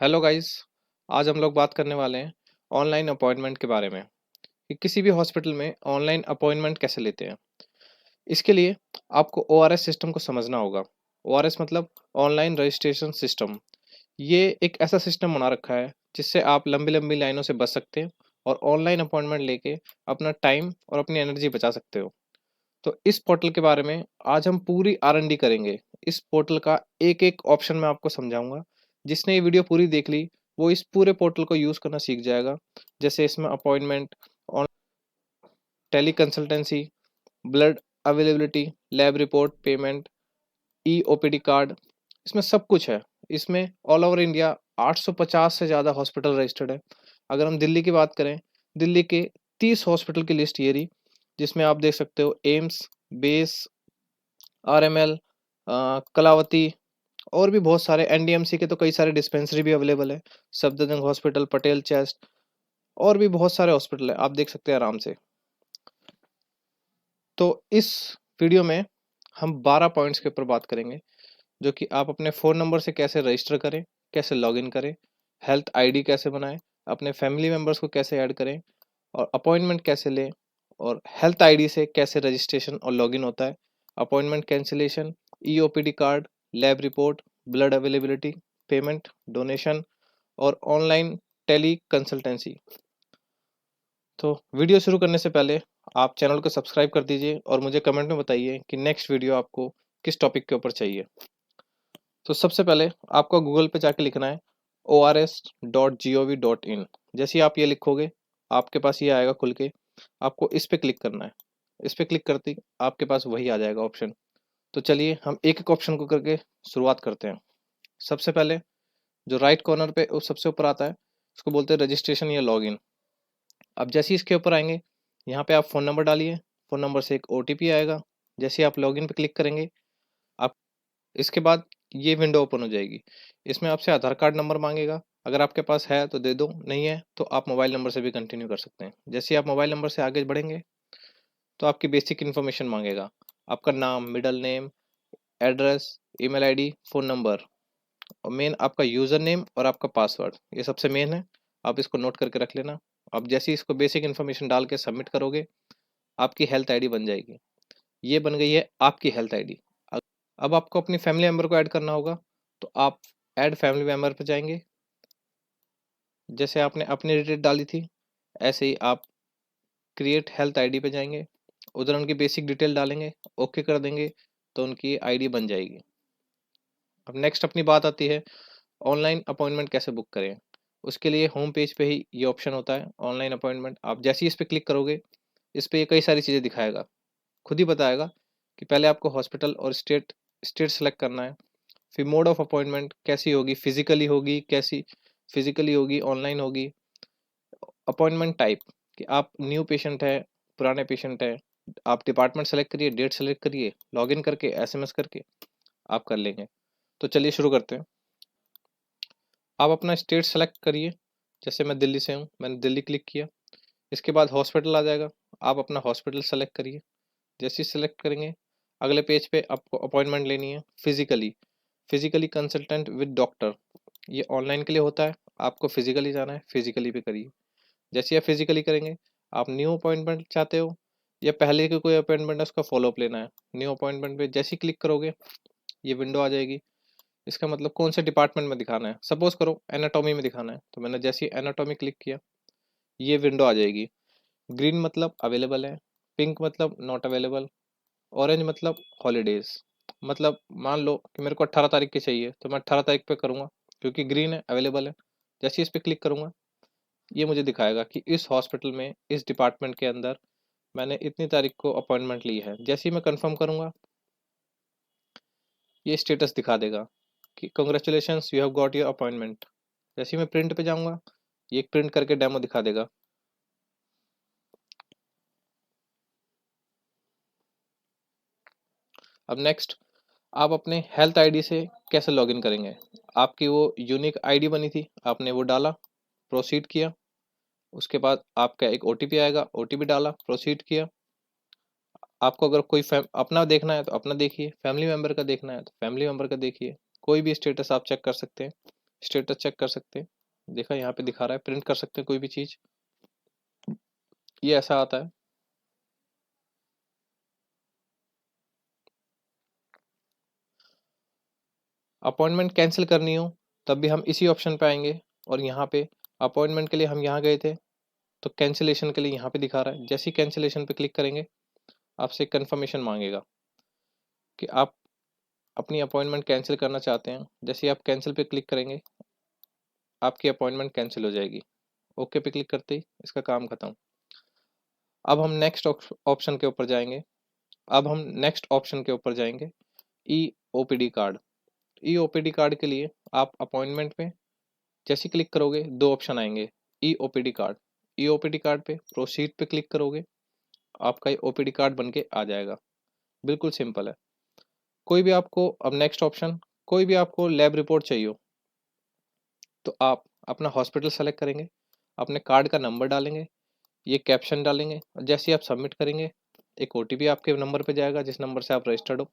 Hello guys. आज हम लोग बात करने वाले हैं ऑनलाइन अपॉइंटमेंट के बारे में कि किसी भी हॉस्पिटल में ऑनलाइन अपॉइंटमेंट कैसे लेते हैं। इसके लिए आपको ओआरएस सिस्टम को समझना होगा। ओआरएस मतलब ऑनलाइन रजिस्ट्रेशन सिस्टम। ये एक ऐसा सिस्टम बना रखा है जिससे आप लंबी लंबी लाइनों से बच सकते हैं और ऑनलाइन अपॉइंटमेंट लेके अपना टाइम और अपनी एनर्जी बचा सकते हो। तो इस पोर्टल के बारे में आज हम पूरी आर&डी करेंगे। इस पोर्टल का एक एक ऑप्शन मैं आपको समझाऊंगा। जिसने ये वीडियो पूरी देख ली वो इस पूरे पोर्टल को यूज़ करना सीख जाएगा। जैसे इसमें appointment, tele consultancy, blood availability, lab report, payment, E OPD card, इसमें सब कुछ है। इसमें ऑल ओवर इंडिया 850 से ज़्यादा हॉस्पिटल रजिस्टर्ड है। अगर हम दिल्ली की बात करें, दिल्ली के 30 हॉस्पिटल की लिस्ट ये रही, जिसमें आप देख सकते हो एम्स, बेस, आरएमएल, कलावती और भी बहुत सारे। एनडीएमसी के तो कई सारे डिस्पेंसरी भी अवेलेबल है। सफदरजंग हॉस्पिटल, पटेल चेस्ट और भी बहुत सारे हॉस्पिटल है, आप देख सकते हैं आराम से। तो इस वीडियो में हम 12 पॉइंट्स के ऊपर बात करेंगे, जो कि आप अपने फ़ोन नंबर से कैसे रजिस्टर करें, कैसे लॉगिन करें, हेल्थ आईडी कैसे बनाएं, अपने फैमिली मेम्बर्स को कैसे ऐड करें और अपॉइंटमेंट कैसे लें, और हेल्थ आईडी से कैसे रजिस्ट्रेशन और लॉगिन होता है, appointment cancellation, EOPD card, lab report, blood availability, payment, donation और ऑनलाइन टेली कंसल्टेंसी। तो वीडियो शुरू करने से पहले आप चैनल को सब्सक्राइब कर दीजिए और मुझे कमेंट में बताइए कि नेक्स्ट वीडियो आपको किस टॉपिक के ऊपर चाहिए। तो सबसे पहले आपको गूगल पे जाके लिखना है ors.gov.in। जैसे ही आप ये लिखोगे आपके पास ये आएगा खुल के। आपको इस पे क्लिक करना है। इस पे क्लिक करते ही आपके पास वही आ जाएगा ऑप्शन। तो चलिए हम एक एक ऑप्शन को करके शुरुआत करते हैं। सबसे पहले जो राइट कॉर्नर पे सबसे ऊपर आता है उसको बोलते हैं रजिस्ट्रेशन या लॉगिन। अब जैसे ही इसके ऊपर आएंगे, यहाँ पे आप फ़ोन नंबर डालिए। फ़ोन नंबर से एक ओटीपी आएगा। जैसे ही आप लॉगिन पे क्लिक करेंगे, आप इसके बाद ये विंडो ओपन हो जाएगी। इसमें आपसे आधार कार्ड नंबर मांगेगा। अगर आपके पास है तो दे दो, नहीं है तो आप मोबाइल नंबर से भी कंटिन्यू कर सकते हैं। जैसे ही आप मोबाइल नंबर से आगे बढ़ेंगे तो आपकी बेसिक इन्फॉर्मेशन मांगेगा। आपका नाम, middle name, address, email ID, phone number और मेन आपका यूज़र नेम और आपका पासवर्ड, ये सबसे मेन है। आप इसको नोट करके रख लेना। अब जैसे ही इसको बेसिक इन्फॉर्मेशन डाल के सबमिट करोगे, आपकी हेल्थ आईडी बन जाएगी। ये बन गई है आपकी हेल्थ आईडी। अब आपको अपनी फैमिली मेम्बर को ऐड करना होगा, तो आप ऐड फैमिली मेम्बर पे जाएंगे। जैसे आपने अपनी डिटेल डाली थी, ऐसे ही आप क्रिएट हेल्थ आईडी पे जाएंगे। उधर उनकी बेसिक डिटेल डालेंगे, ओके कर देंगे तो उनकी आईडी बन जाएगी। अब नेक्स्ट अपनी बात आती है ऑनलाइन अपॉइंटमेंट कैसे बुक करें। उसके लिए होम पेज पे ही ये ऑप्शन होता है ऑनलाइन अपॉइंटमेंट। आप जैसे ही इस पे क्लिक करोगे, इस पे ये कई सारी चीज़ें दिखाएगा। खुद ही बताएगा कि पहले आपको हॉस्पिटल और स्टेट स्टेट सेलेक्ट करना है। फिर मोड ऑफ अपॉइंटमेंट कैसी होगी, फिजिकली होगी, कैसी फिजिकली होगी, ऑनलाइन होगी। अपॉइंटमेंट टाइप कि आप न्यू पेशेंट है, पुराने पेशेंट है। आप डिपार्टमेंट सेलेक्ट करिए, डेट सेलेक्ट करिए, लॉगिन करके एसएमएस करके आप कर लेंगे। तो चलिए शुरू करते हैं। आप अपना स्टेट सेलेक्ट करिए। जैसे मैं दिल्ली से हूँ, मैंने दिल्ली क्लिक किया। इसके बाद हॉस्पिटल आ जाएगा। आप अपना हॉस्पिटल सेलेक्ट करिए। जैसे ही सेलेक्ट करेंगे, अगले पेज पे आपको अपॉइंटमेंट लेनी है physically. Physically consultant with doctor, ये ऑनलाइन के लिए होता है। आपको फिजिकली जाना है, फिजिकली पे करिए। जैसे ही आप फिजिकली करेंगे, आप न्यू अपॉइंटमेंट चाहते हो या पहले की कोई अपॉइंटमेंट है उसका फॉलोअप लेना है। न्यू अपॉइंटमेंट पे जैसे ही क्लिक करोगे, ये विंडो आ जाएगी। इसका मतलब कौन से डिपार्टमेंट में दिखाना है। सपोज करो एनाटॉमी में दिखाना है, तो मैंने जैसे ही एनाटॉमी क्लिक किया, ये विंडो आ जाएगी। ग्रीन मतलब अवेलेबल है, पिंक मतलब नॉट अवेलेबल, ऑरेंज मतलब हॉलीडेज। मतलब मान लो कि मेरे को 18 तारीख की चाहिए, तो मैं 18 तारीख पे करूँगा क्योंकि ग्रीन है, अवेलेबल है। जैसे ही इस पे क्लिक करूँगा, ये मुझे दिखाएगा कि इस हॉस्पिटल में इस डिपार्टमेंट के अंदर मैंने इतनी तारीख को अपॉइंटमेंट ली है। जैसे ही मैं कंफर्म करूँगा, ये स्टेटस दिखा देगा कि congratulations you have got your appointment. जैसे ही मैं प्रिंट पे जाऊँगा, ये एक प्रिंट करके डेमो दिखा देगा। अब नेक्स्ट, आप अपने हेल्थ आईडी से कैसे लॉगिन करेंगे। आपकी वो यूनिक आईडी बनी थी, आपने वो डाला, प्रोसीड किया। उसके बाद आपका एक ओटीपी आएगा, ओटीपी डाला, प्रोसीड किया। आपको अगर कोई अपना देखना है तो अपना देखिए, फैमिली मेम्बर का देखना है तो फैमिली मेम्बर का देखिए। कोई भी स्टेटस आप चेक कर सकते हैं। स्टेटस चेक कर सकते हैं, देखा यहाँ पे दिखा रहा है, प्रिंट कर सकते हैं कोई भी चीज़, ये ऐसा आता है। अपॉइंटमेंट कैंसिल करनी हो तब भी हम इसी ऑप्शन पे आएंगे, और यहाँ पे अपॉइंटमेंट के लिए हम यहाँ गए थे तो कैंसिलेशन के लिए यहाँ पे दिखा रहा है। जैसे ही कैंसिलेशन पे क्लिक करेंगे आपसे कंफर्मेशन मांगेगा कि आप अपनी अपॉइंटमेंट कैंसिल करना चाहते हैं। जैसे ही आप कैंसिल पे क्लिक करेंगे आपकी अपॉइंटमेंट कैंसिल हो जाएगी। ओके पे क्लिक करते ही इसका काम खत्म। अब हम नेक्स्ट ऑप्शन के ऊपर जाएंगे। ई ओपीडी कार्ड। ई ओपीडी कार्ड के लिए आप अपॉइंटमेंट में जैसे क्लिक करोगे दो ऑप्शन आएंगे, ई ओपीडी कार्ड। ई ओपीडी कार्ड पे प्रोसीड पे क्लिक करोगे, आपका ये ओपीडी कार्ड बन के आ जाएगा। बिल्कुल सिंपल है। कोई भी आपको अब नेक्स्ट ऑप्शन, कोई भी आपको लैब रिपोर्ट चाहिए हो तो आप अपना हॉस्पिटल सेलेक्ट करेंगे, अपने कार्ड का नंबर डालेंगे, ये कैप्शन डालेंगे, और जैसे ही आप सबमिट करेंगे एक ओटीपी आपके नंबर पे जाएगा जिस नंबर से आप रजिस्टर्ड हो।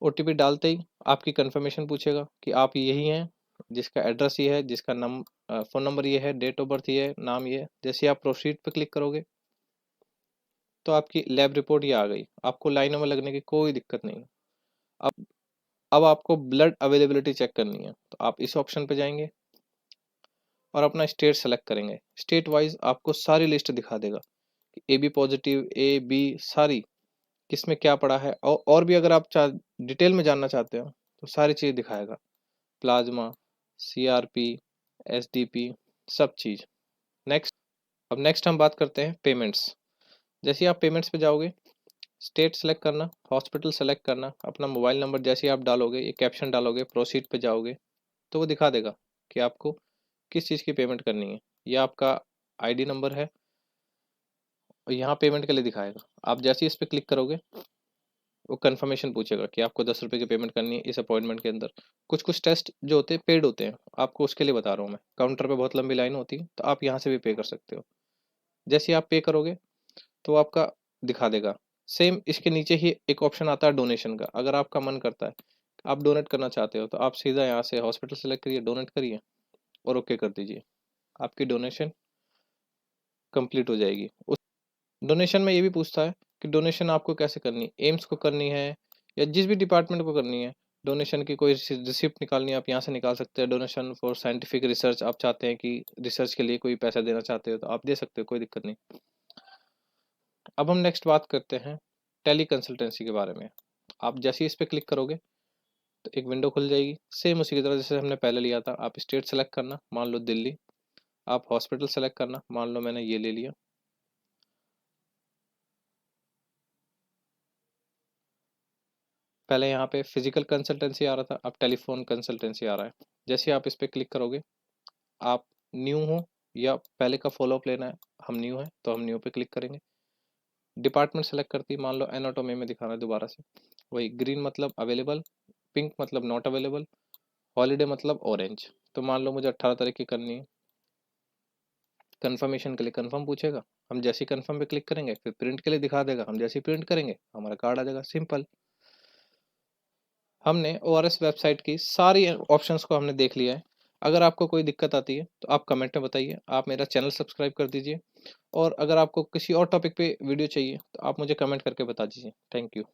ओटीपी डालते ही आपकी कंफर्मेशन पूछेगा कि आप यही हैं, जिसका एड्रेस ये है, जिसका फ़ोन नंबर ये है, डेट ऑफ बर्थ ये है, नाम ये है। जैसे ही आप प्रोसीड पे क्लिक करोगे तो आपकी लैब रिपोर्ट ये आ गई। आपको लाइनों में लगने की कोई दिक्कत नहीं है। अब अब आपको ब्लड अवेलेबिलिटी चेक करनी है तो आप इस ऑप्शन पे जाएंगे और अपना स्टेट सेलेक्ट करेंगे। स्टेट वाइज आपको सारी लिस्ट दिखा देगा कि A B positive, A B, सारी किस में क्या पड़ा है, और भी अगर आप डिटेल में जानना चाहते हो तो सारी चीज़ दिखाएगा, प्लाज्मा, सीआरपी, एसडीपी, सब चीज़। नेक्स्ट, अब नेक्स्ट हम बात करते हैं पेमेंट्स। जैसे ही आप पेमेंट्स पे जाओगे, स्टेट सेलेक्ट करना, हॉस्पिटल सेलेक्ट करना, अपना मोबाइल नंबर जैसे ही आप डालोगे, ये कैप्शन डालोगे, प्रोसीड पे जाओगे तो वो दिखा देगा कि आपको किस चीज़ की पेमेंट करनी है। ये आपका आईडी नंबर है और यहाँ पेमेंट के लिए दिखाएगा। आप जैसे ही इस पर क्लिक करोगे वो कंफर्मेशन पूछेगा कि आपको 10 रुपये की पेमेंट करनी है इस अपॉइंटमेंट के अंदर। कुछ कुछ टेस्ट जो होते हैं पेड होते हैं, आपको उसके लिए बता रहा हूँ मैं। काउंटर पे बहुत लंबी लाइन होती है तो आप यहाँ से भी पे कर सकते हो। जैसे ही आप पे करोगे तो वो आपका दिखा देगा। सेम इसके नीचे ही एक ऑप्शन आता है डोनेशन का। अगर आपका मन करता है आप डोनेट करना चाहते हो तो आप सीधा यहाँ से हॉस्पिटल सेलेक्ट करिए, डोनेट करिए और ओके कर दीजिए, आपकी डोनेशन कंप्लीट हो जाएगी। उस डोनेशन में ये भी पूछता है कि डोनेशन आपको कैसे करनी है, एम्स को करनी है या जिस भी डिपार्टमेंट को करनी है। डोनेशन की कोई रिसिप्ट निकालनी है आप यहाँ से निकाल सकते हैं। डोनेशन फॉर साइंटिफिक रिसर्च, आप चाहते हैं कि रिसर्च के लिए कोई पैसा देना चाहते हो तो आप दे सकते हो, कोई दिक्कत नहीं। अब हम नेक्स्ट बात करते हैं टेली कंसल्टेंसी के बारे में। आप जैसे ही इस पर क्लिक करोगे तो एक विंडो खुल जाएगी, सेम उसी की तरह जैसे हमने पहले लिया था। आप स्टेट सेलेक्ट करना, मान लो दिल्ली। आप हॉस्पिटल सेलेक्ट करना, मान लो मैंने ये ले लिया। पहले यहाँ पे फिजिकल कंसल्टेंसी आ रहा था, अब टेलीफोन कंसल्टेंसी आ रहा है। जैसे आप इस पर क्लिक करोगे, आप न्यू हो या पहले का फॉलोअप लेना है, हम न्यू है तो हम न्यू पे क्लिक करेंगे। डिपार्टमेंट सेलेक्ट करती है, मान लो एनाटोमी में दिखाना है दोबारा से, वही ग्रीन मतलब अवेलेबल, पिंक मतलब नॉट अवेलेबल, हॉलीडे मतलब ऑरेंज। तो मान लो मुझे 18 तारीख की करनी है। कंफर्मेशन के लिए कंफर्म पूछेगा, हम जैसे ही कंफर्म पे क्लिक करेंगे फिर प्रिंट के लिए दिखा देगा, हम जैसे ही प्रिंट करेंगे हमारा कार्ड आ जाएगा। सिंपल। हमने ओआरएस वेबसाइट की सारी ऑप्शंस को हमने देख लिया है। अगर आपको कोई दिक्कत आती है तो आप कमेंट में बताइए। आप मेरा चैनल सब्सक्राइब कर दीजिए, और अगर आपको किसी और टॉपिक पे वीडियो चाहिए तो आप मुझे कमेंट करके बता दीजिए। Thank you.